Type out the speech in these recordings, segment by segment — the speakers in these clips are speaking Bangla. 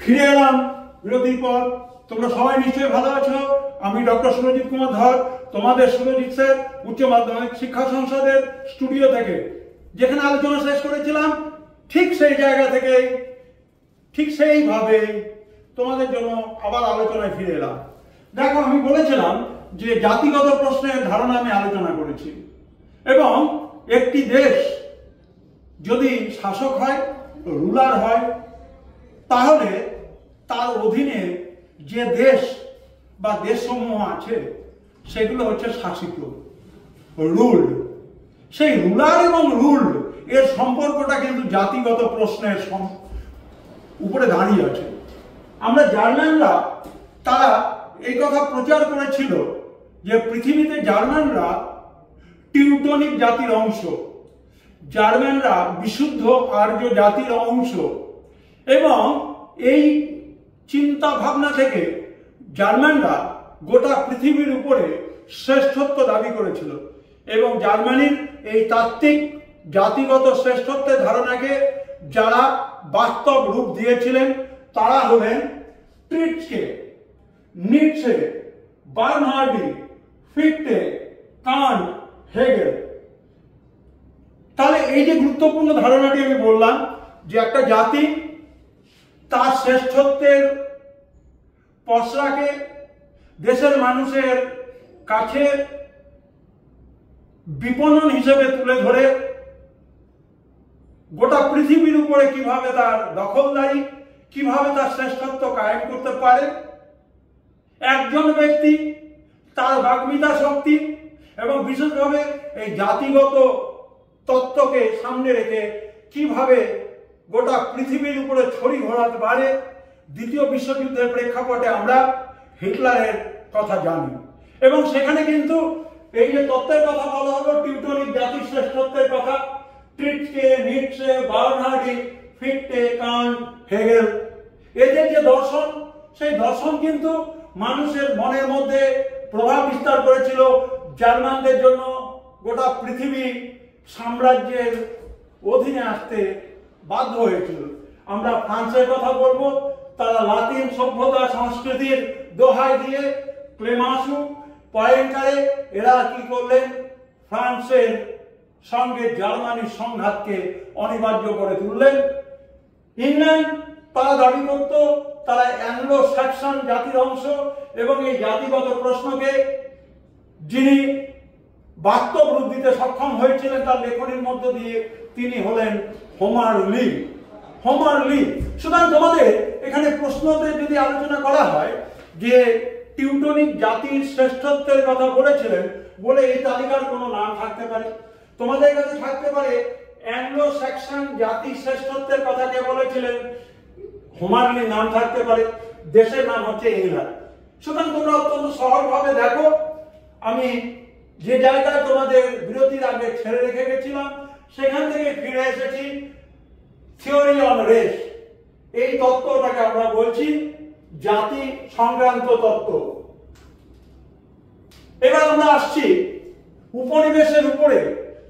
ফিরে এলাম বিরতির পর। তোমরা সবাই নিশ্চয়ই ভালো আছো। আমি ডক্টর সুরজিৎ কুমার ধর, তোমাদের সুরজিৎ স্যার, উচ্চ মাধ্যমিক শিক্ষা সংসদের স্টুডিও থেকে। যেখানে আলোচনা শেষ করেছিলাম, ঠিক সেই জায়গা থেকে ঠিক সেইভাবে তোমাদের জন্য আবার আলোচনায় ফিরে এলাম। দেখো, আমি বলেছিলাম যে জাতিগত প্রশ্নের ধারণা আমি আলোচনা করেছি, এবং একটি দেশ যদি শাসক হয়, রুলার হয়, তাহলে তার অধীনে যে দেশ বা দেশসমূহ আছে সেগুলো হচ্ছে শাসিত, রুলড। সেই রুলার এবং রুলড এর সম্পর্কটা কিন্তু জাতিগত প্রশ্নের উপরে দাঁড়িয়ে আছে। আমরা জার্মানরা তারা এই কথা প্রচার করেছিল যে পৃথিবীতে জার্মানরা টিউটনিক জাতির অংশ, জার্মানরা বিশুদ্ধ আর্য জাতির অংশ, এবং এই চিন্তা ভাবনা থেকে জার্মানরা গোটা পৃথিবীর উপরে শ্রেষ্ঠত্ব দাবি করেছিল। এবং জার্মানির এই তাত্ত্বিক জাতিগত শ্রেষ্ঠত্বের ধারণাকে যারা বাস্তব রূপ দিয়েছিলেন তারা হলেন ট্রিটকে, নিটশে, বার্নহার্ডি, ফিchte, কান্ট, হেগেল। তাহলে এই যে গুরুত্বপূর্ণ ধারণাটি আমি বললাম যে একটা জাতি তার শ্রেষ্ঠত্বের পসরাকে দেশের মানুষের কাছে বিপণন হিসেবে তুলে ধরে গোটা পৃথিবীর উপরে কিভাবে তার দখলদারি, কিভাবে তার শ্রেষ্ঠত্ব কায়েম করতে পারে, একজন ব্যক্তি তার বাগ্মিতা শক্তি এবং বিশেষভাবে এই জাতিগত তত্ত্বকে সামনে রেখে কিভাবে গোটা পৃথিবীর উপরে ছড়ি ঘোরাতে পারে। দ্বিতীয় বিশ্বযুদ্ধের প্রেক্ষাপটে আমরা হিটলারের কথা জানি, এবং সেখানে কিন্তু এই যে তত্ত্বের কথা বলা হলো, টিউটনিক জাতির শ্রেষ্ঠত্বের কথা, ট্রিটকে, নিটশে, বার্নহার্ডি, ফিchte, কান্ট, হেগেল, এদের যে দর্শন, সেই দর্শন কিন্তু মানুষের মনের মধ্যে প্রভাব বিস্তার করেছিল। জার্মানদের জন্য গোটা পৃথিবী সাম্রাজ্যের অধীনে আসতে বাধ্য হয়েছিল। আমরা ফ্রান্সের কথা বলবো, তারা লাতিন সভ্যতা সংস্কৃতির দোহাই দিয়ে ক্লেমাসু, পয়েন্টারে এরা কি করলেন, ফ্রান্সের সঙ্গে জার্মানির সংঘাতকে অনিবার্য করে তুললেন। ইংল্যান্ড তারা দাবি করত তারা অ্যাংলো স্যাক্সন জাতির অংশ, এবং এই জাতিগত প্রশ্নকে যিনি বাস্তব রূপ দিতে সক্ষম হয়েছিলেন তার লেখনীর মধ্য দিয়ে তিনি হলেন হোমার লি। হোমার লি। সুতরাং তোমাদের এখানে প্রশ্নতে যদি আলোচনা করা হয় যে টিউটনিক জাতির শ্রেষ্ঠত্বের কথা বলেছিলেন বলে এই তালিকার কোনো নাম থাকতে পারে, তোমাদের কাছে থাকতে পারে অ্যাংলো স্যাক্সন জাতির শ্রেষ্ঠত্বের কথা কে বলেছিলেন, হোমার লি নাম থাকতে পারে, দেশের নাম হচ্ছে ইংল্যান্ড। সুতরাং তোমরা অত্যন্ত সহজভাবে দেখো, আমি যে জায়গায় তোমাদের বিরতির আগে ছেড়ে রেখে গেছিলাম সেখান থেকে ফিরে এসেছি। থিওরি অন রেস, এই তত্ত্বটাকে আমরা বলছি জাতি সংক্রান্ত তত্ত্ব। এবার আমরা আসছি উপনিবেশের উপরে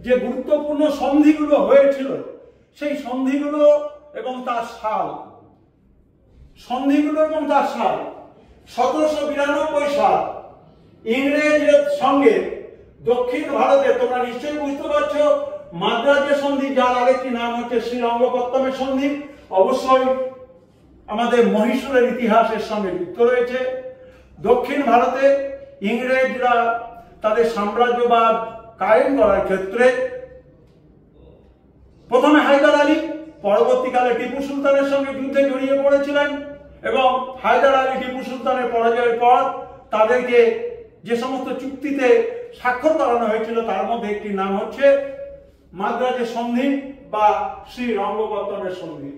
যে গুরুত্বপূর্ণ সন্ধিগুলো হয়েছিল, সেই সন্ধিগুলো এবং তার সাল। সন্ধিগুলো এবং তার সাল 1792 সাল ইংরেজদের সঙ্গে দক্ষিণ ভারতে, তোমরা নিশ্চয়ই বুঝতে পারছো, মাদ্রাজের সন্ধি, যার আরেকটি নাম হচ্ছে শ্রীরঙ্গপত্তমের সন্ধি, অবশ্যই আমাদের মহীশূরের ইতিহাসের সঙ্গে যুক্ত রয়েছে। দক্ষিণ ভারতে ইংরেজরা তাদের সাম্রাজ্যবাদ কায়েম করার ক্ষেত্রে প্রথমে হায়দার আলী, পরবর্তীকালে টিপু সুলতানের সঙ্গে যুদ্ধে জড়িয়ে পড়েছিলেন, এবং হায়দার আলী টিপু সুলতানের পরাজয়ের পর তাদেরকে যে সমস্ত চুক্তিতে স্বাক্ষর করানো হয়েছিল তার মধ্যে একটি নাম হচ্ছে মাদ্রাজের সন্ধি বা শ্রীরঙ্গপত্তমের সন্ধি।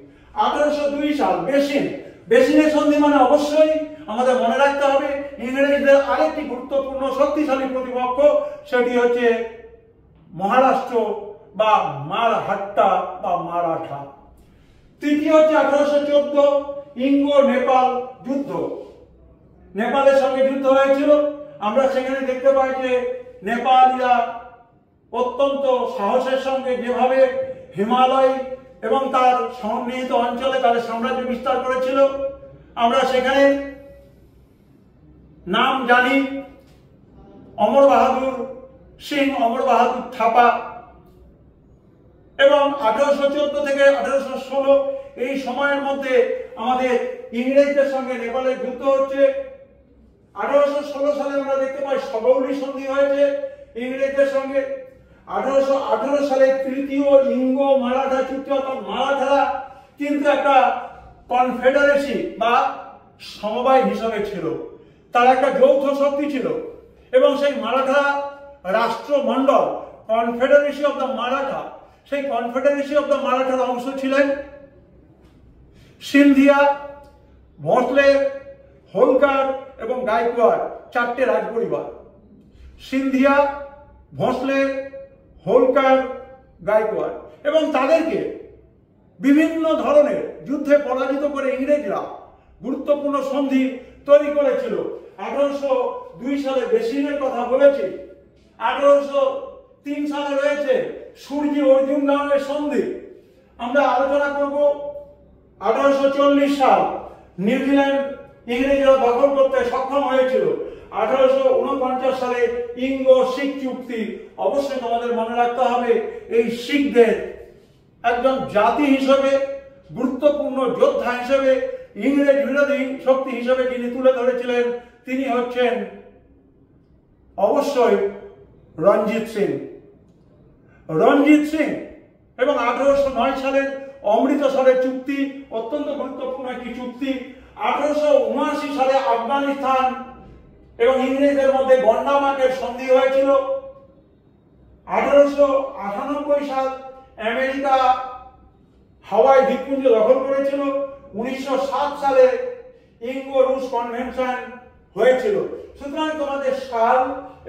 1802 সাল বেসিনের সন্ধি মানে অবশ্যই আমাদের মনে রাখতে হবে ইংরেজদের আরেকটি গুরুত্বপূর্ণ শক্তিশালী প্রতিপক্ষ, সেটি হচ্ছে মহারাষ্ট্র বা মারহাট্টা বা মারাঠা। তৃতীয় হচ্ছে 1814 ইঙ্গো নেপাল যুদ্ধ, নেপালের সঙ্গে যুদ্ধ হয়েছিল। আমরা সেখানে দেখতে পাই যে নেপালিরা অত্যন্ত সাহসের সঙ্গে যেভাবে হিমালয় এবং তার সন্নিহিত অঞ্চলে তাদের সাম্রাজ্য বিস্তার করেছিল, আমরা সেখানে নাম জানি অমর বাহাদুর সিং, অমর বাহাদুর থাপা, এবং 1814 থেকে 1816 এই সময়ের মধ্যে আমাদের ইংরেজদের সঙ্গে নেপালের যুদ্ধ হচ্ছে। 1816 সালে আমরা দেখতে পাই সগৌলি সন্ধি হয়েছে ইংরেজদের সঙ্গে। 1818 সালে তৃতীয় ইঙ্গ মারাঠা চুক্তি, অর্থাৎ মারাঠারা কিন্তু একটা কনফেডারেসি বা সমবায় হিসাবে ছিল, তার একটা যৌথ শক্তি ছিল, এবং সেই Maratha রাষ্ট্রমণ্ডল confederacy of the Maratha, সেই কনফেডারেসি অব দ্য মারাঠার অংশ ছিলেন সিন্ধিয়া, ভোঁসলে, হোলকার এবং গায়কোয়াড়, চারটে রাজপরিবার। সিন্ধিয়া, ভোঁসলে, হোলকার, গায়কোয়াড়, এবং তাদেরকে বিভিন্ন ধরনের যুদ্ধে পরাজিত করে ইংরেজরা গুরুত্বপূর্ণ সন্ধি তৈরি করেছিল। 1802 সালে বেসিনের কথা বলেছি, 1803 সালে রয়েছে সূর্যি অর্জুন গাঁওয়ের সন্ধি। আমরা আলোচনা করব 1840 সাল নিউজিল্যান্ড ইংরেজরা দখল করতে সক্ষম হয়েছিল। 1849 সালে ইঙ্গ শিখ চুক্তি। অবশ্যই তোমাদের মনে রাখতে হবে এই শিখদের একজন জাতি হিসেবে, গুরুত্বপূর্ণ যোদ্ধা হিসেবে, ইংরেজ বিরোধী শক্তি হিসেবে যিনি তুলে ধরেছিলেন তিনি হচ্ছেন অবশ্যই রঞ্জিত সিং। রঞ্জিত সিং এবং 1809 সালের অমৃতসরের চুক্তি অত্যন্ত গুরুত্বপূর্ণ একটি চুক্তি। 1879 সালে আফগানিস্তান এবং ইংরেজদের মধ্যে গন্ডামাকের সন্ধি হয়েছিল। 1898 সাল আমেরিকা হাওয়াই দ্বীপপুঞ্জ দখল করেছিল। 1907 সালে ইঙ্গো রুশ কনভেনশন হয়েছিল। সুতরাং তোমাদের সাল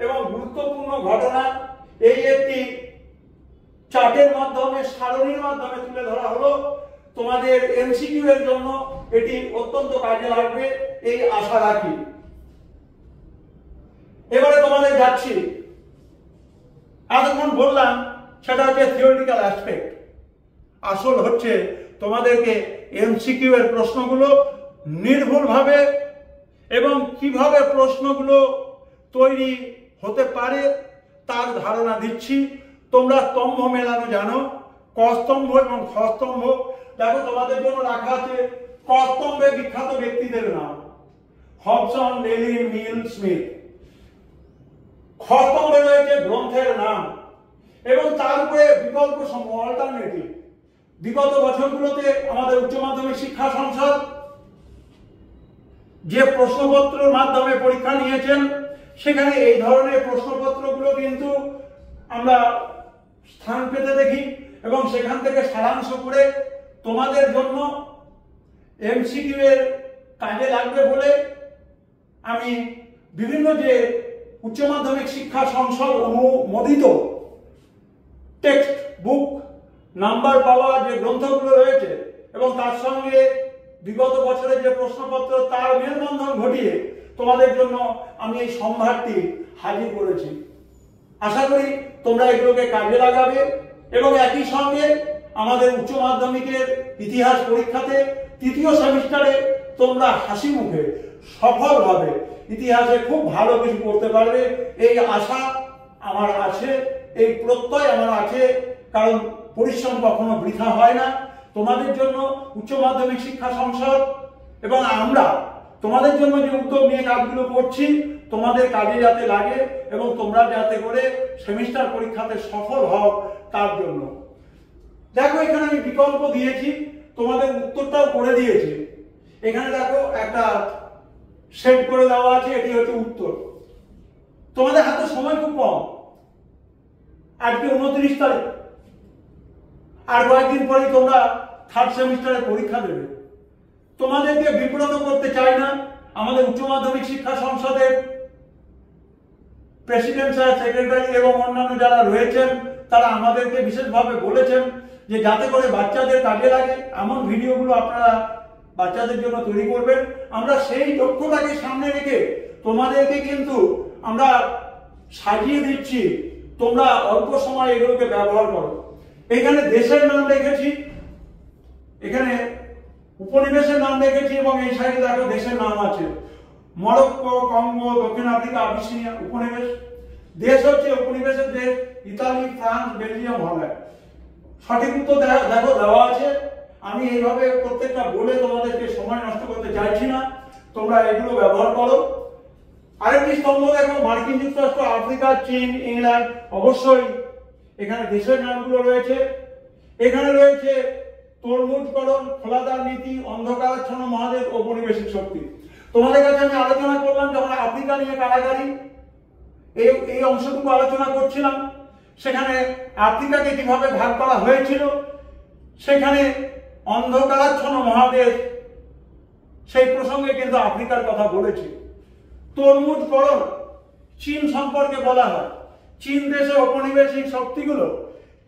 এবং গুরুত্বপূর্ণ ঘটনা এই একটি চার্টের মাধ্যমে, সারণীর মাধ্যমে তুলে ধরা হলো। তোমাদের এমসিকিউ এর জন্য এটি অত্যন্ত কাজে লাগবে এই আশা রাখি। এবারে তোমাদের যাচ্ছি, এতক্ষণ বললাম সেটা হচ্ছে থিওরিটিক্যাল অ্যাসপেক্ট। আসল হচ্ছে তোমাদেরকে এমসিকিউ এর প্রশ্নগুলো নির্ভুলভাবে এবং কিভাবে প্রশ্নগুলো তৈরি হতে পারে তার ধারণা দিচ্ছি। তোমরা স্তম্ভ মেলানো জানো, ক স্তম্ভ এবং খ স্তম্ভ। দেখো তোমাদের জন্য রাখা আছে ক স্তম্ভে বিখ্যাত ব্যক্তিদের নাম, হবসন, লেনিন, মিল, স্মিথ। খ স্তম্ভে রয়েছে গ্রন্থের নাম এবং তার উপরে বিকল্প সমূহ, অল্টারনেটিভ। বিগত বছরগুলোতে আমাদের উচ্চ মাধ্যমিক শিক্ষা সংসদ যে প্রশ্নপত্রের মাধ্যমে পরীক্ষা নিয়েছেন সেখানে এই ধরনের প্রশ্নপত্রগুলো কিন্তু আমরা স্থান পেতে দেখি, এবং সেখান থেকে সারাংশ করে তোমাদের জন্য এমসিকিউ এর কাজে লাগবে বলে আমি বিভিন্ন যে উচ্চ মাধ্যমিক শিক্ষা সংসদ অনুমোদিত টেক্সট বুক নাম্বার পাওয়া যে গ্রন্থগুলো রয়েছে এবং তার সঙ্গে বিগত বছরের যে প্রশ্নপত্র তার মেলবন্ধন ঘটিয়ে তোমাদের জন্য আমি এই সম্ভারটি হাজির করেছি। আশা করি তোমরা এগুলোকে কাজে লাগাবে এবং একই সঙ্গে আমাদের উচ্চ মাধ্যমিকের ইতিহাস পরীক্ষাতে তৃতীয় সেমিস্টারে তোমরা হাসি মুখে সফলভাবে ইতিহাসে খুব ভালো কিছু করতে পারবে এই আশা আমার আছে, এই প্রত্যয় আমার আছে। কারণ পরিশ্রম কখনো বৃথা হয় না। তোমাদের জন্য উচ্চ মাধ্যমিক শিক্ষা সংসদ এবং আমরা তোমাদের জন্য যে উদ্যোগ নিয়ে কাজগুলো করছি তোমাদের কাজে যাতে লাগে এবং তোমরা যাতে করে সেমিস্টার পরীক্ষাতে সফল হও তার জন্য। দেখো এখানে আমি বিকল্প দিয়েছি, তোমাদের উত্তরটাও করে দিয়েছি। এখানে দেখো একটা সেট করে দেওয়া আছে, এটি হচ্ছে উত্তর। তোমাদের হাতে সময় খুব কম, আজকে 29 তারিখ, আর কয়েকদিন পরেই তোমরা থার্ড সেমিস্টারে পরীক্ষা দেবে। তোমাদেরকে বিব্রত করতে চাই না। আমাদের উচ্চ মাধ্যমিক শিক্ষা সংসদের প্রেসিডেন্ট স্যার, সেক্রেটারি এবং অন্যান্য যারা রয়েছেন তারা আমাদেরকে বিশেষভাবে বলেছেন যে যাতে করে বাচ্চাদের কাজে লাগে এমন ভিডিওগুলো আপনারা বাচ্চাদের জন্য তৈরি করবেন। আমরা সেই লক্ষ্যটাকে সামনে রেখে তোমাদেরকে কিন্তু আমরা সাজিয়ে দিচ্ছি, তোমরা অল্প সময় এগুলোকে ব্যবহার করো। এখানে দেশের নাম রেখেছি, এখানে উপনিবেশের নাম দেখেছি এবং এই সাইডে দেখো দেশের নাম আছে, মরক্কো, কঙ্গো, দক্ষিণ আফ্রিকা, আবিসিনিয়া উপনিবেশ। দেশ হচ্ছে উপনিবেশের দেশ ইতালি, ফ্রান্স, বেলজিয়াম, হল্যান্ড। সঠিক উত্তর দেখো দেওয়া আছে। আমি এইভাবে প্রত্যেকটা বলে তোমাদেরকে সময় নষ্ট করতে চাইছি না, তোমরা এগুলো ব্যবহার করো। আরেকটি স্তম্ভ দেখো, মার্কিন যুক্তরাষ্ট্র, আফ্রিকা, চীন, ইংল্যান্ড। অবশ্যই এখানে দেশের নামগুলো রয়েছে। এখানে রয়েছে তরমুজকরণ, খোলাদার নীতি, অন্ধকারাচ্ছন্ন মহাদেশ, ঔপনিবেশিক শক্তি। তোমাদের কাছে আমি আলোচনা করলাম যখন আফ্রিকা নিয়ে কারাগারি এই অংশটুকু আলোচনা করছিলাম, সেখানে আফ্রিকাকে কিভাবে ভাগ করা হয়েছিল, সেখানে অন্ধকারাচ্ছন্ন মহাদেশ সেই প্রসঙ্গে কিন্তু আফ্রিকার কথা বলেছি। তরমুজকরণ চীন সম্পর্কে বলা হয়। চীন দেশে ঔপনিবেশিক শক্তিগুলো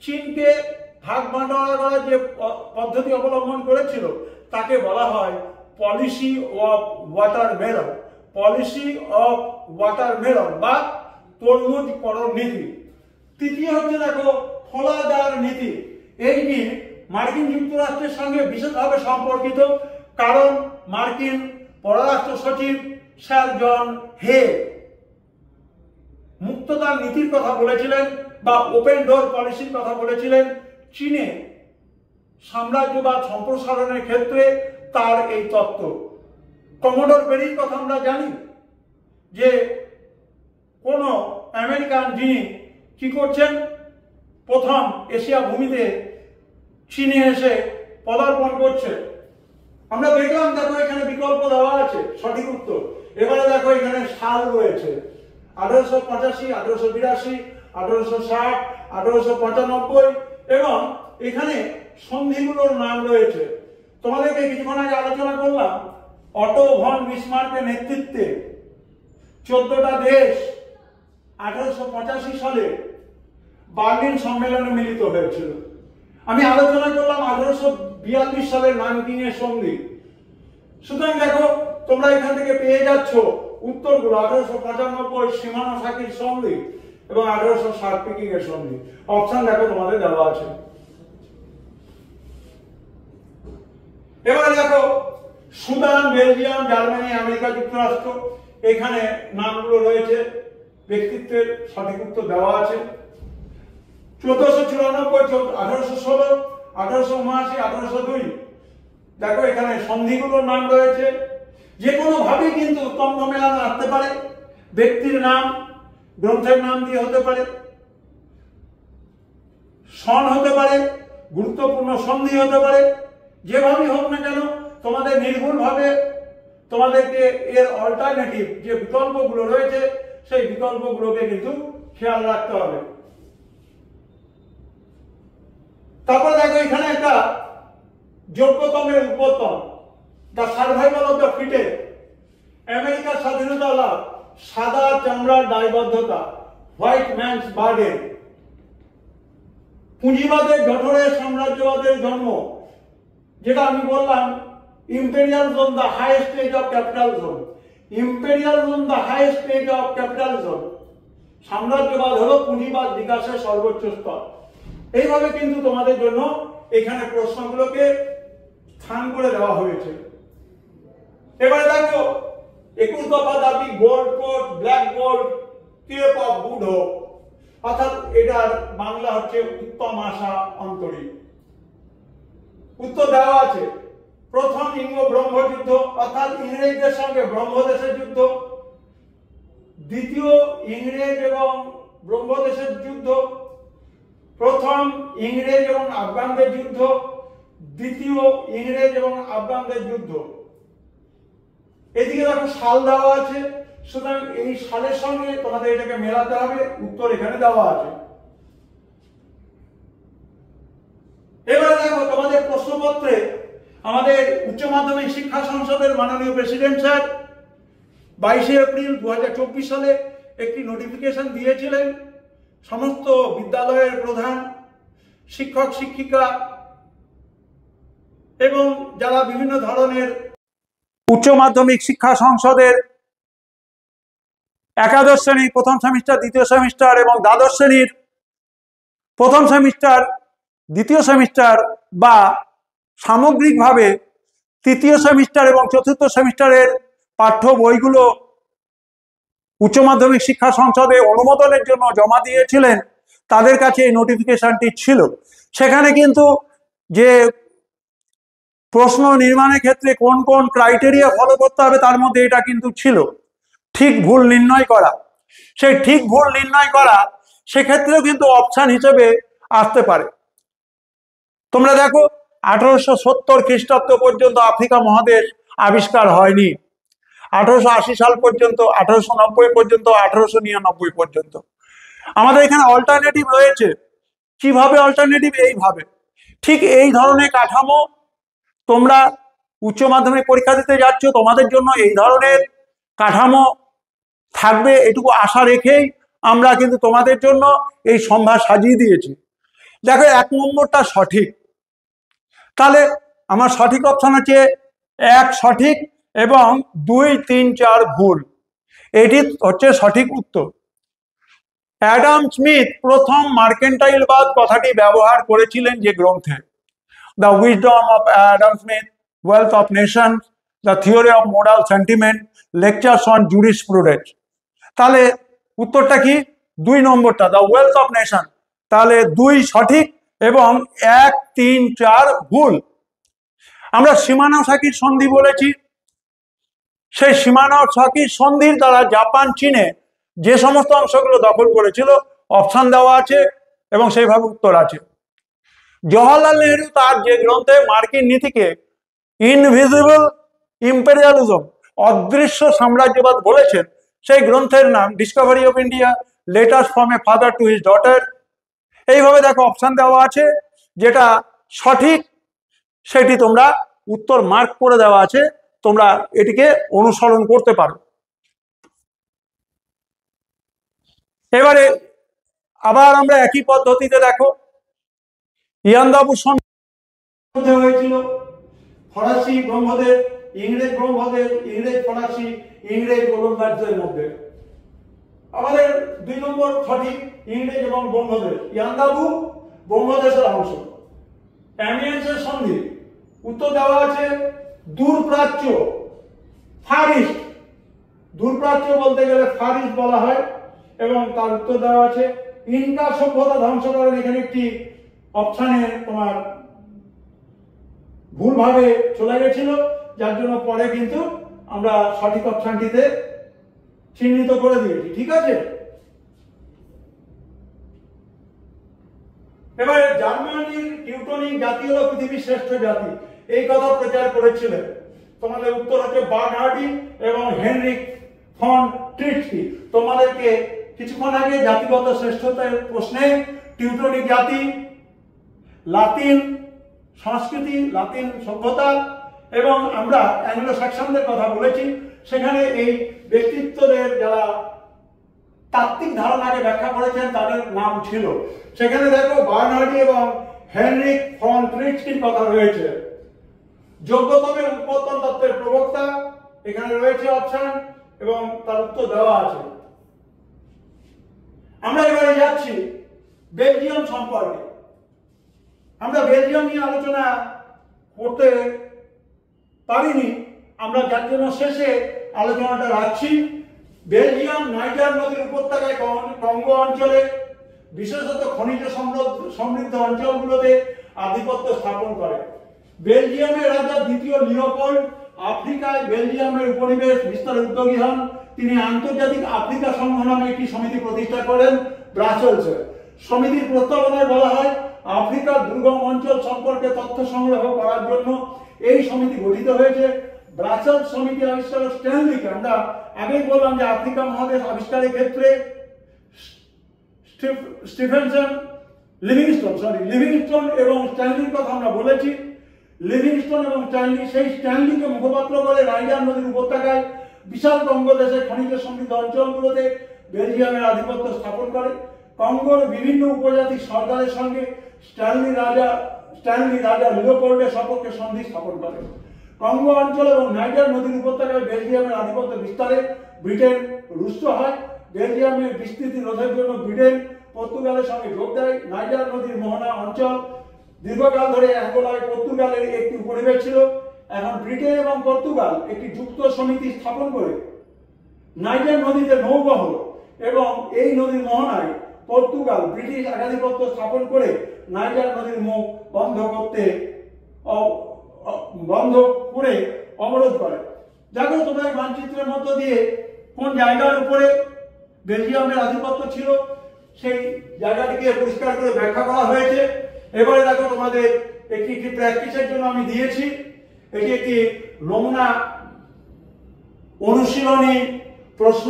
চীনকে ভাগ বাঁটোয়ারা করার যে পদ্ধতি অবলম্বন করেছিল তাকে বলা হয় policy of watermelon, policy of watermelon বা তরমুজকরণ নীতি। তৃতীয় হচ্ছে দেখো খোলাদার নীতি। এইটি মার্কিন যুক্তরাষ্ট্রের সঙ্গে বিশেষভাবে সম্পর্কিত, কারণ মার্কিন পররাষ্ট্র সচিব স্যার জন হে মুক্তদার নীতির কথা বলেছিলেন বা ওপেন ডোর পলিসির কথা বলেছিলেন। চীনে সাম্রাজ্যবাদ সম্প্রসারণের ক্ষেত্রে তার এই তত্ত্ব। কমোডর পেরির কথা আমরা জানি যে কোন আমেরিকান যিনি কি করছেন, প্রথম এশিয়া ভূমিতে চীনে এসে পদার্পণ করছে। আমরা দেখলাম, দেখো এখানে বিকল্প দেওয়া আছে সঠিক উত্তর। এবারে দেখো এখানে সাল রয়েছে 1885, 1882, 1860, 1895 এবং এখানে সন্ধিগুলোর নাম রয়েছে। তোমাদেরকে কিছুক্ষণ আগে আলোচনা করলাম, অটো ভন বিসমার্কের নেতৃত্বে 14টা দেশ 1885 সালে বার্লিন সম্মেলনে মিলিত হয়েছিল। আমি আলোচনা করলাম 1842 সালের নানকিংয়ের সন্ধি। সুতরাং দেখো তোমরা এখান থেকে পেয়ে যাচ্ছ উত্তরগুলো। 1895 শিমানোসাকির সন্ধি এবং 1860 পিকিং এর সন্ধি। অপশন দেখো তোমাদের দেওয়া আছে। এবারে দেখো সুদান, বেলজিয়াম, জার্মানি, আমেরিকা যুক্তরাষ্ট্র, এখানে নামগুলো রয়েছে, ব্যক্তিত্বের সঠিক উত্তর দেওয়া আছে। 1494, 1816, 1879, 1802। দেখো এখানে সন্ধিগুলোর নাম রয়েছে। যে কোনো ভাবে কিন্তু স্তম্ভ মেলানো আসতে পারে, ব্যক্তির নাম, গ্রন্থের নাম দিয়ে হতে পারে, সন হতে পারে, গুরুত্বপূর্ণ সন্ধি হতে পারে। যেভাবেই হোক না কেন তোমাদের নির্ভুলভাবে তোমাদেরকে এর অল্টারনেটিভ যে বিকল্পগুলো রয়েছে সেই বিকল্পগুলোকে কিন্তু খেয়াল রাখতে হবে। তারপর দেখো এখানে একটা যোগ্যতমের উদ্বোধন, the survival of the fittest. আমেরিকার স্বাধীনতা লাভ, সাদা চামড়ার দায়বদ্ধতা, হোয়াইট ম্যানস বার্ডেন, পুঁজিবাদের জঠরে সাম্রাজ্যবাদের জন্ম, যেটা আমি বললাম imperialism the highest stage of capitalism, imperialism the highest stage of capitalism. সাম্রাজ্যবাদ হলো পুঁজিবাদ বিকাশের সর্বোচ্চ স্তর। এইভাবে কিন্তু তোমাদের জন্য এখানে প্রশ্নগুলোকে স্থান করে দেওয়া হয়েছে। এবারে দেখো 21 দফা দাবি, gold code, black gold, Cape of Good Hope, অর্থাৎ এটার বাংলা হচ্ছে উত্তম আশা অন্তরী। উত্তর দেওয়া আছে প্রথম ইঙ্গো ব্রহ্ম যুদ্ধ, অর্থাৎ ইংরেজদের সঙ্গে ব্রহ্মদেশের যুদ্ধ। দ্বিতীয় ইংরেজ এবং ব্রহ্মদেশের যুদ্ধ। প্রথম ইংরেজ এবং আফগানদের যুদ্ধ, দ্বিতীয় ইংরেজ এবং আফগানদের যুদ্ধ। এদিকে দেখো সাল দেওয়া আছে, সুতরাং এই সালের সঙ্গে তোমাদের এটাকে মেলাতে হবে। উত্তর এখানে দেওয়া আছে। এবারে দেখো তোমাদের প্রশ্নপত্রে আমাদের উচ্চ মাধ্যমিক শিক্ষা সংসদের মাননীয় প্রেসিডেন্ট স্যার 22 এপ্রিল 2024 সালে একটি নোটিফিকেশন দিয়েছিলেন। সমস্ত বিদ্যালয়ের প্রধান, শিক্ষক শিক্ষিকা এবং যারা বিভিন্ন ধরনের উচ্চ মাধ্যমিক শিক্ষা সংসদের একাদশ শ্রেণী প্রথম সেমিস্টার, দ্বিতীয় সেমিস্টার এবং দ্বাদশ শ্রেণীর প্রথম সেমিস্টার, দ্বিতীয় সেমিস্টার বা সামগ্রিকভাবে তৃতীয় সেমিস্টার এবং চতুর্থ সেমিস্টারের পাঠ্য বইগুলো উচ্চ মাধ্যমিক শিক্ষা সংসদে অনুমোদনের জন্য জমা দিয়েছিলেন, তাদের কাছে এই নোটিফিকেশনটি ছিল। সেখানে কিন্তু যে প্রশ্ন নির্মাণের ক্ষেত্রে কোন কোন ক্রাইটেরিয়া ফলো করতে হবে তার মধ্যে এটা কিন্তু ছিল, ঠিক ভুল নির্ণয় করা। সেই ঠিক ভুল নির্ণয় করা সেক্ষেত্রেও কিন্তু অপশন হিসেবে আসতে পারে। তোমরা দেখো 1870 খ্রিস্টাব্দ পর্যন্ত আফ্রিকা মহাদেশ আবিষ্কার হয়নি, 1880 সাল পর্যন্ত, 1890 পর্যন্ত, 1899 পর্যন্ত। আমাদের এখানে অল্টারনেটিভ রয়েছে। কিভাবে অল্টারনেটিভ? এইভাবে, ঠিক এই ধরনের কাঠামো তোমরা উচ্চ মাধ্যমিক পরীক্ষা দিতে যাচ্ছ, তোমাদের জন্য এই ধরনের কাঠামো থাকবে এটুকু আশা রেখেই আমরা কিন্তু তোমাদের জন্য এই সম্ভার সাজিয়ে দিয়েছি। দেখো 1 নম্বরটা সঠিক, তাহলে আমার সঠিক অপশন হচ্ছে 1 সঠিক এবং 2, 3, 4 ভুল। এটি হচ্ছে সঠিক উত্তর। অ্যাডাম স্মিথ প্রথম মার্কেন্টাইলবাদ কথাটি ব্যবহার করেছিলেন যে গ্রন্থে, the wisdom of Adam Smith, wealth of nation, the theory of moral sentiment, lectures on jurisprudence. তাহলে উত্তরটা কি? 2 নম্বরটা, দ্য ওয়েলথ অফ নেশন। তাহলে 2 সঠিক এবং 1, 3, 4 ভুল। আমরা শিমানোসাকির সন্ধি বলেছি, সেই শিমানোসাকির সন্ধির দ্বারা জাপান চীনে যে সমস্ত অংশগুলো দখল করেছিল অপশন দেওয়া আছে এবং সেইভাবে উত্তর আছে। জওহরলাল নেহরু তার যে গ্রন্থে মার্কিন নীতিকে ইনভিজিবল ইম্পেরিয়ালিজম, অদৃশ্য সাম্রাজ্যবাদ বলেছেন, সেই গ্রন্থের নাম Discovery of India, letters from a father to his daughter. এইভাবে দেখো অপশন দেওয়া আছে, যেটা সঠিক সেটি তোমরা উত্তর মার্ক করে দেওয়া আছে, তোমরা এটিকে অনুসরণ করতে পারো। এবারে আবার আমরা একই পদ্ধতিতে দেখো, ইয়ান্দাবু সন্ধি হয়েছিল ফরাসি ব্রহ্মদের, ইংরেজ ব্রহ্মদের, ইংরেজ ফরাসি, ইংরেজ গোলন্দাজদের মধ্যে। আমাদের 2 নম্বর সঠিক, ইংরেজ এবং ব্রহ্মদের। ইয়ান্দাবু ব্রহ্মদেশের অংশ। অ্যামিয়েন্সের সন্ধি উত্তর দেওয়া আছে দূরপ্রাচ্য, ফার ইস্ট। দূরপ্রাচ্য বলতে গেলে ফার ইস্ট বলা হয়, এবং তার উত্তর দেওয়া আছে ইনকা সভ্যতা ধ্বংস করেন। এখানে একটি অপশানে তোমার ভুলভাবে চলে গেছিল, যার জন্য পরে কিন্তু আমরা সঠিক অপশানটিতে চিহ্নিত করে দিয়েছি। ঠিক আছে, এবারে জার্মানির টিউটনিক জাতি হলো পৃথিবীর শ্রেষ্ঠ জাতি, এই কথা প্রচার করেছিলেন। তোমাদের উত্তর হচ্ছে বার্নহার্ডি এবং হেনরিক ফন ট্রিটস্কি। তোমাদেরকে কিছুক্ষণ আগে জাতিগত শ্রেষ্ঠতার প্রশ্নে টিউটনিক জাতি, লাতিন সংস্কৃতি, লাতিন সভ্যতা এবং আমরা অ্যাংলো স্যাক্সনদের কথা বলেছি। সেখানে এই ব্যক্তিত্বদের যারা তাত্ত্বিক ধারণাকে ব্যাখ্যা করেছেন তাদের নাম ছিল। সেখানে দেখো বার্নহার্ডি এবং হেনরিক ফন ট্রিটস্কির কথা রয়েছে। যোগ্যতমের উৎপাদন তত্ত্বের প্রবক্তা এখানে রয়েছে অপশন, এবং তার উত্তর দেওয়া আছে। আমরা এবারে যাচ্ছি বেলজিয়াম সম্পর্কে। আমরা বেলজিয়াম নিয়ে আলোচনা করতে পারিনি, আমরা যার জন্য শেষে আলোচনাটা রাখছি। বেলজিয়াম নাইজার নদীর উপত্যকায় কঙ্গো অঞ্চলে, বিশেষত খনিজ সমৃদ্ধ অঞ্চলগুলোতে আধিপত্য স্থাপন করে। বেলজিয়ামের রাজা দ্বিতীয় লিওপোল্ড আফ্রিকায় বেলজিয়ামের উপনিবেশ বিস্তারে উদ্যোগী হন। তিনি আন্তর্জাতিক আফ্রিকা সংঘ নামে একটি সমিতি প্রতিষ্ঠা করেন ব্রাসেলসে। সমিতির প্রস্তাবনায় বলা হয় আফ্রিকার দুর্গম অঞ্চল সম্পর্কে তথ্য সংগ্রহ করার জন্য এই সমিতি গঠিত হয়েছে। ব্রাসেলস সমিতি আবিষ্কার স্ট্যানলিকে, আমরা আগেই বললাম যে আফ্রিকা মহাদেশ আবিষ্কারের ক্ষেত্রে লিভিংস্টোন এবং স্ট্যানলির কথা আমরা বলেছি। লিভিংস্টোন এবং স্ট্যানলি, সেই স্ট্যানলিকে মুখপাত্র করে নাইজার নদীর উপত্যকায় বিশাল কঙ্গো দেশের খনিজ সমৃদ্ধ অঞ্চলগুলোতে বেলজিয়ামের আধিপত্য স্থাপন করে। কঙ্গোর বিভিন্ন উপজাতির সরকারের সঙ্গে স্ট্যানলি রাজা লিওপোল্ডের সপক্ষে সন্ধি স্থাপন করে। কঙ্গো অঞ্চল এবং নাইজার নদীর উপত্যকায় বেলজিয়ামের আধিপত্য বিস্তারে ব্রিটেন রুষ্ট হয়। বেলজিয়ামের বিস্তৃতি রোধের জন্য ব্রিটেন পর্তুগালের সঙ্গে যোগ দেয়। নাইজার নদীর মোহনা অঞ্চল দীর্ঘকাল ধরে অ্যাঙ্গোলায় পর্তুগালের একটি উপনিবেশ ছিল। এখন ব্রিটেন এবং পর্তুগাল একটি যুক্ত সমিতি স্থাপন করে নাইজার নদীতে নৌবহর এবং এই নদীর মোহনায় পর্তুগাল ব্রিটিশ একাধিপত্য স্থাপন করে নাইজার নদীর মুখ বন্ধ করে অবরোধ করে। দেখো তোমরা এই মানচিত্রের মধ্য দিয়ে কোন জায়গার উপরে বেলজিয়ামের আধিপত্য ছিল সেই জায়গাটিকে পরিষ্কার করে ব্যাখ্যা করা হয়েছে। এবারে দেখো তোমাদের একটি প্র্যাকটিসের জন্য আমি দিয়েছি, এটি একটি নমুনা অনুশীলনী প্রশ্ন,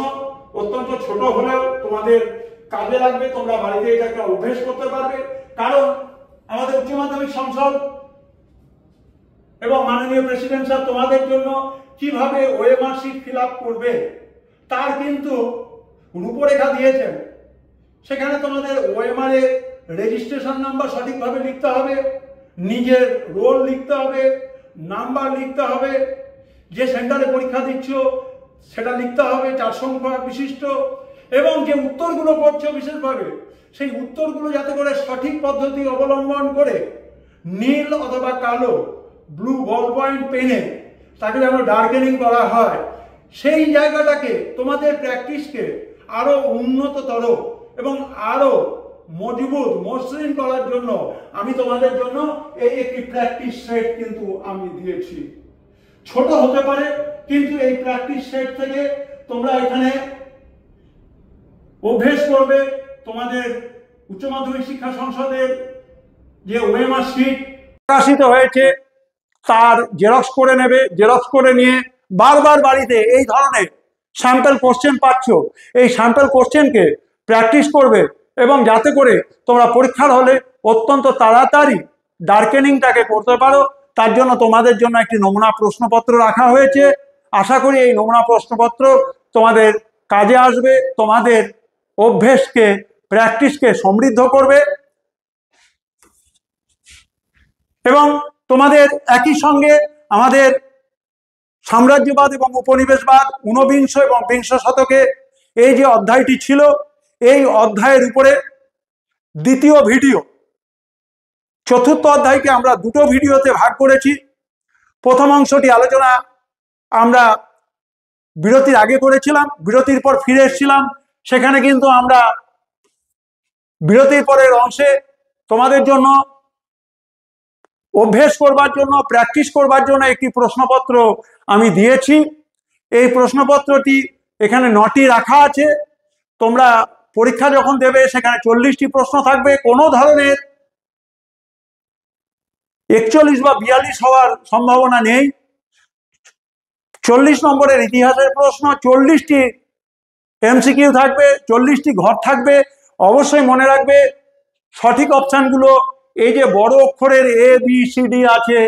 অত্যন্ত ছোট হলেও তোমাদের কাজে লাগবে, তোমরা বাড়িতে এটা একটা অভ্যেস করতে পারবে। কারণ আমাদের উচ্চ মাধ্যমিক সংসদ এবং মাননীয় প্রেসিডেন্ট স্যার তোমাদের জন্য কিভাবে ওএমআর শিট ফিল আপ করবে তার কিন্তু রূপরেখা দিয়েছেন। সেখানে তোমাদের ওএমআর এর রেজিস্ট্রেশন নাম্বার সঠিকভাবে লিখতে হবে, নিজের রোল লিখতে হবে, নাম্বার লিখতে হবে, যে সেন্টারে পরীক্ষা দিচ্ছ সেটা লিখতে হবে 4 সংখ্যা বিশিষ্ট, এবং যে উত্তরগুলো করছো বিশেষভাবে সেই উত্তরগুলো যাতে করে সঠিক পদ্ধতি অবলম্বন করে নীল অথবা কালো ব্লু বল পয়েন্ট পেনে তাকে যেন ডার্কেনিং করা হয়, সেই জায়গাটাকে তোমাদের প্র্যাকটিসকে আরো উন্নততর এবং আরো মজবুত মসৃণ করার জন্য আমি তোমাদের জন্য এই একটি প্র্যাকটিস সেট কিন্তু আমি দিয়েছি। ছোট হতে পারে কিন্তু এই প্র্যাকটিস সেট থেকে তোমরা এখানে অভ্যেস করবে। তোমাদের উচ্চ মাধ্যমিক শিক্ষা সংসদের যে ওএমআর শিট প্রকাশিত হয়েছে তার জেরক্স করে নেবে, জেরক্স করে নিয়ে বারবার বাড়িতে এই ধরনের স্যাম্পল কোশ্চেন পাচ্ছ, এই স্যাম্পল কোশ্চেনকে প্র্যাকটিস করবে এবং যাতে করে তোমরা পরীক্ষার হলে অত্যন্ত তাড়াতাড়ি ডার্কেনিংটাকে করতে পারো। তার জন্য তোমাদের জন্য একটি নমুনা প্রশ্নপত্র রাখা হয়েছে। আশা করি এই নমুনা প্রশ্নপত্র তোমাদের কাজে আসবে, তোমাদের অভ্যেসকে প্র্যাকটিসকে সমৃদ্ধ করবে এবং তোমাদের একই সঙ্গে আমাদের সাম্রাজ্যবাদ এবং উপনিবেশবাদ ঊনবিংশ এবং বিংশ শতকে এই যে অধ্যায়টি ছিল এই অধ্যায়ের উপরে দ্বিতীয় ভিডিও, চতুর্থ অধ্যায়কে আমরা দুটো ভিডিওতে ভাগ করেছি। প্রথম অংশটি আলোচনা আমরা বিরতির আগে করেছিলাম, বিরতির পর ফিরে এসেছিলাম। সেখানে কিন্তু আমরা বিরতির পরের অংশে তোমাদের জন্য অভ্যেস করবার জন্য প্র্যাকটিস করবার জন্য একটি প্রশ্নপত্র আমি দিয়েছি। এই প্রশ্নপত্রটি এখানে 9টি রাখা আছে। তোমরা পরীক্ষা যখন দেবে সেখানে 40টি প্রশ্ন থাকবে। কোনো ধরনের 41 বা 42 হওয়ার সম্ভাবনা নেই। 40 নম্বরের ইতিহাসের প্রশ্ন, 40টি এমসিকিউ থাকবে, 40টি ঘর থাকবে। অবশ্যই মনে রাখবে সঠিক অপশানগুলো এই যে বড় অক্ষরের ABCD আছে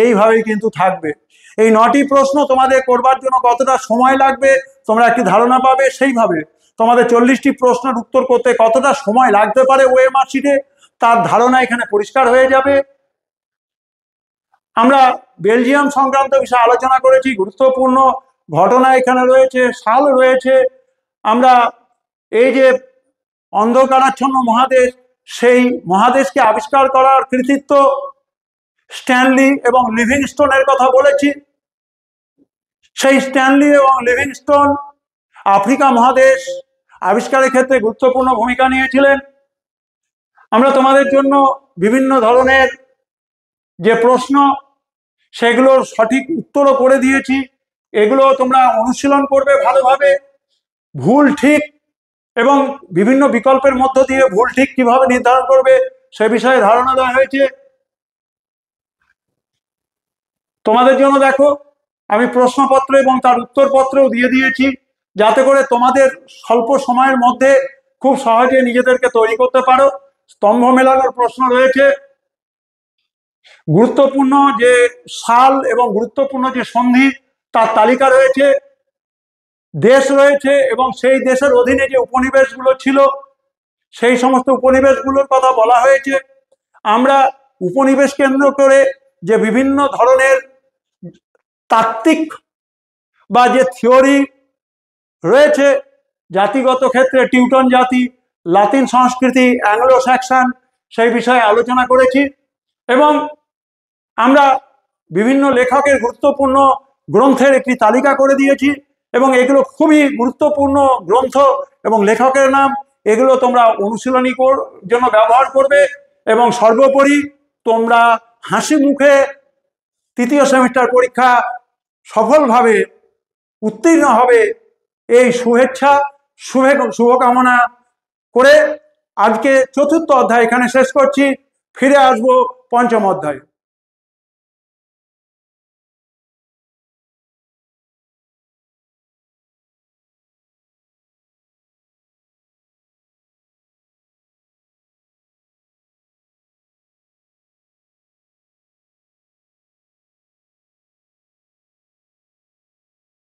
এইভাবেই কিন্তু থাকবে। এই 9টি প্রশ্ন তোমাদের করবার জন্য কতটা সময় লাগবে তোমরা একটি ধারণা পাবে। সেইভাবে তোমাদের 40টি প্রশ্নের উত্তর করতে কতটা সময় লাগতে পারে ওএমআর শিটে তার ধারণা এখানে পরিষ্কার হয়ে যাবে। আমরা বেলজিয়াম সংক্রান্ত বিষয়ে আলোচনা করেছি, গুরুত্বপূর্ণ ঘটনা এখানে রয়েছে, সাল রয়েছে। আমরা এই যে অন্ধকারাচ্ছন্ন মহাদেশ, সেই মহাদেশকে আবিষ্কার করার কৃতিত্ব স্ট্যানলি এবং লিভিংস্টোনের কথা বলেছি। সেই স্ট্যানলি এবং লিভিংস্টোন আফ্রিকা মহাদেশ আবিষ্কারের ক্ষেত্রে গুরুত্বপূর্ণ ভূমিকা নিয়েছিলেন। আমরা তোমাদের জন্য বিভিন্ন ধরনের যে প্রশ্ন সেগুলোর সঠিক উত্তরও করে দিয়েছি। এগুলো তোমরা অনুশীলন করবে ভালোভাবে। ভুল ঠিক এবং বিভিন্ন বিকল্পের মধ্য দিয়ে ভুল ঠিক কিভাবে নির্ধারণ করবে সে বিষয়ে ধারণা দেওয়া হয়েছে তোমাদের জন্য। দেখো আমি প্রশ্নপত্র এবং তার উত্তরপত্রও দিয়ে দিয়েছি যাতে করে তোমাদের স্বল্প সময়ের মধ্যে খুব সহজে নিজেদেরকে তৈরি করতে পারো। স্তম্ভ মেলানোর প্রশ্ন রয়েছে, গুরুত্বপূর্ণ যে সাল এবং গুরুত্বপূর্ণ যে সন্ধি তার তালিকা রয়েছে, দেশ রয়েছে এবং সেই দেশের অধীনে যে উপনিবেশগুলো ছিল সেই সমস্ত উপনিবেশগুলোর কথা বলা হয়েছে। আমরা উপনিবেশ কেন্দ্র করে যে বিভিন্ন ধরনের তাত্ত্বিক বা যে থিওরি রয়েছে, জাতিগত ক্ষেত্রে টিউটন জাতি, লাতিন সংস্কৃতি, অ্যাংলো স্যাক্সন, সেই বিষয়ে আলোচনা করেছি। এবং আমরা বিভিন্ন লেখকের গুরুত্বপূর্ণ গ্রন্থের একটি তালিকা করে দিয়েছি, এবং এগুলো খুবই গুরুত্বপূর্ণ গ্রন্থ এবং লেখকের নাম। এগুলো তোমরা অনুশীলনী জন্য ব্যবহার করবে, এবং সর্বোপরি তোমরা হাসি মুখে তৃতীয় সেমিস্টার পরীক্ষা সফলভাবে উত্তীর্ণ হবে, এই শুভেচ্ছা শুভকামনা করে আজকে চতুর্থ অধ্যায় এখানে শেষ করছি। ফিরে আসবো পঞ্চম অধ্যায়ে।